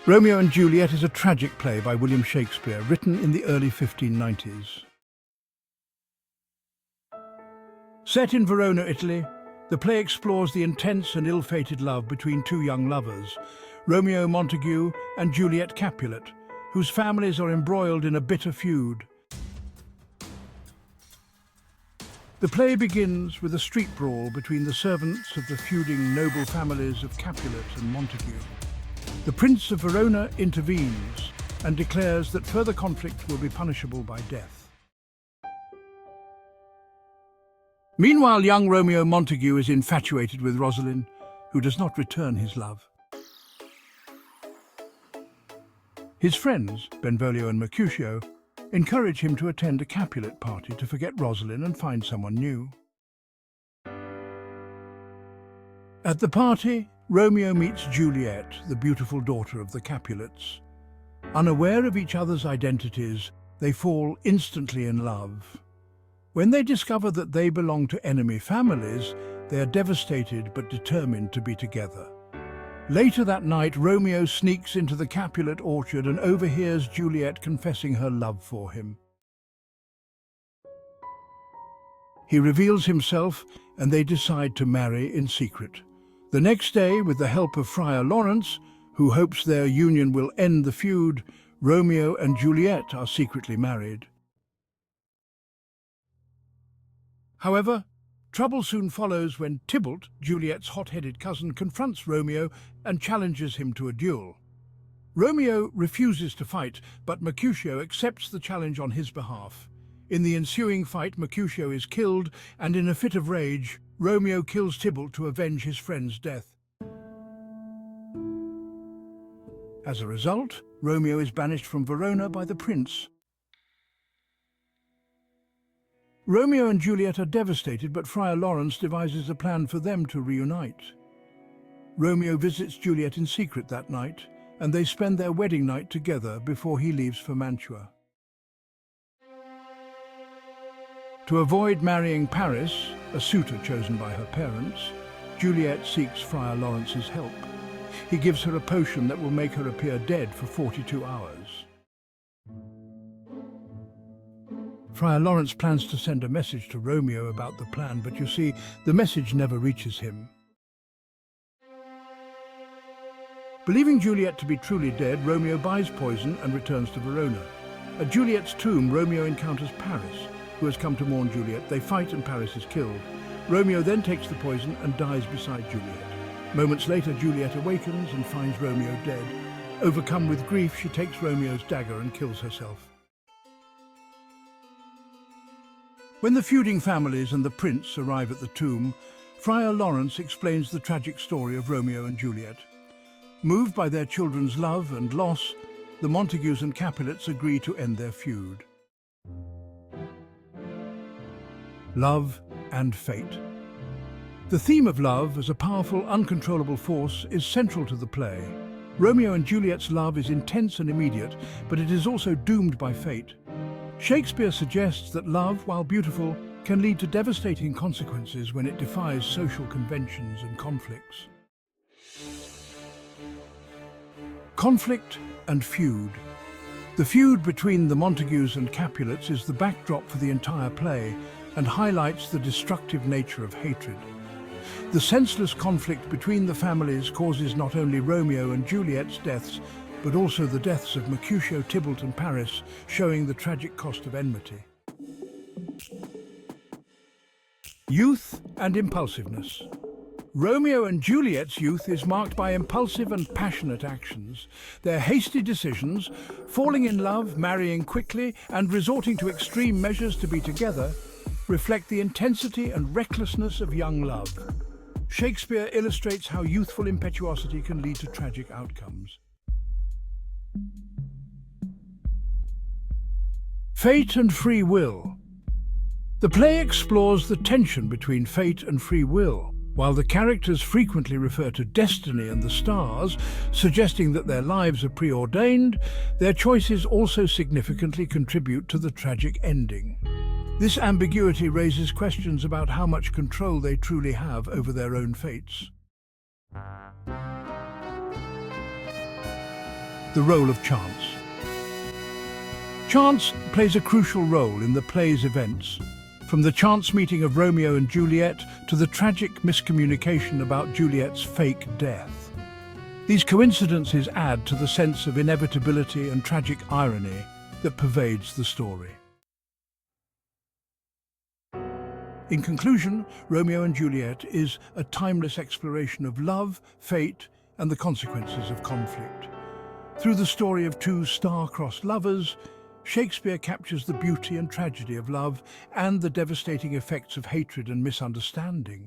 Romeo and Juliet is a tragic play by William Shakespeare, written in the early 1590s. Set in Verona, Italy, the play explores the intense and ill-fated love between two young lovers, Romeo Montague and Juliet Capulet, whose families are embroiled in a bitter feud. The play begins with a street brawl between the servants of the feuding noble families of Capulet and Montague. The Prince of Verona intervenes and declares that further conflict will be punishable by death. Meanwhile, young Romeo Montague is infatuated with Rosaline, who does not return his love. His friends, Benvolio and Mercutio, encourage him to attend a Capulet party to forget Rosaline and find someone new. At the party, Romeo meets Juliet, the beautiful daughter of the Capulets. Unaware of each other's identities, they fall instantly in love. When they discover that they belong to enemy families, they are devastated but determined to be together. Later that night, Romeo sneaks into the Capulet orchard and overhears Juliet confessing her love for him. He reveals himself, and they decide to marry in secret. The next day, with the help of Friar Lawrence, who hopes their union will end the feud, Romeo and Juliet are secretly married. However, trouble soon follows when Tybalt, Juliet's hot-headed cousin, confronts Romeo and challenges him to a duel. Romeo refuses to fight, but Mercutio accepts the challenge on his behalf. In the ensuing fight, Mercutio is killed, and in a fit of rage, Romeo kills Tybalt to avenge his friend's death. As a result, Romeo is banished from Verona by the prince. Romeo and Juliet are devastated, but Friar Lawrence devises a plan for them to reunite. Romeo visits Juliet in secret that night, and they spend their wedding night together before he leaves for Mantua. To avoid marrying Paris, a suitor chosen by her parents, Juliet seeks Friar Lawrence's help. He gives her a potion that will make her appear dead for 42 hours. Friar Lawrence plans to send a message to Romeo about the plan, but you see, the message never reaches him. Believing Juliet to be truly dead, Romeo buys poison and returns to Verona. At Juliet's tomb, Romeo encounters Paris, who has come to mourn Juliet. They fight and Paris is killed. Romeo then takes the poison and dies beside Juliet. Moments later, Juliet awakens and finds Romeo dead. Overcome with grief, she takes Romeo's dagger and kills herself. When the feuding families and the prince arrive at the tomb, Friar Lawrence explains the tragic story of Romeo and Juliet. Moved by their children's love and loss, the Montagues and Capulets agree to end their feud. Love and fate. The theme of love as a powerful, uncontrollable force is central to the play. Romeo and Juliet's love is intense and immediate, but it is also doomed by fate. Shakespeare suggests that love, while beautiful, can lead to devastating consequences when it defies social conventions and conflicts. Conflict and feud. The feud between the Montagues and Capulets is the backdrop for the entire play and highlights the destructive nature of hatred. The senseless conflict between the families causes not only Romeo and Juliet's deaths, but also the deaths of Mercutio, Tybalt and Paris, showing the tragic cost of enmity. Youth and impulsiveness. Romeo and Juliet's youth is marked by impulsive and passionate actions. Their hasty decisions, falling in love, marrying quickly, and resorting to extreme measures to be together, reflect the intensity and recklessness of young love. Shakespeare illustrates how youthful impetuosity can lead to tragic outcomes. Fate and free will. The play explores the tension between fate and free will. While the characters frequently refer to destiny and the stars, suggesting that their lives are preordained, their choices also significantly contribute to the tragic ending. This ambiguity raises questions about how much control they truly have over their own fates. the role of chance. Chance plays a crucial role in the play's events, from the chance meeting of Romeo and Juliet to the tragic miscommunication about Juliet's fake death. These coincidences add to the sense of inevitability and tragic irony that pervades the story. In conclusion, Romeo and Juliet is a timeless exploration of love, fate, and the consequences of conflict. Through the story of two star-crossed lovers, Shakespeare captures the beauty and tragedy of love and the devastating effects of hatred and misunderstanding.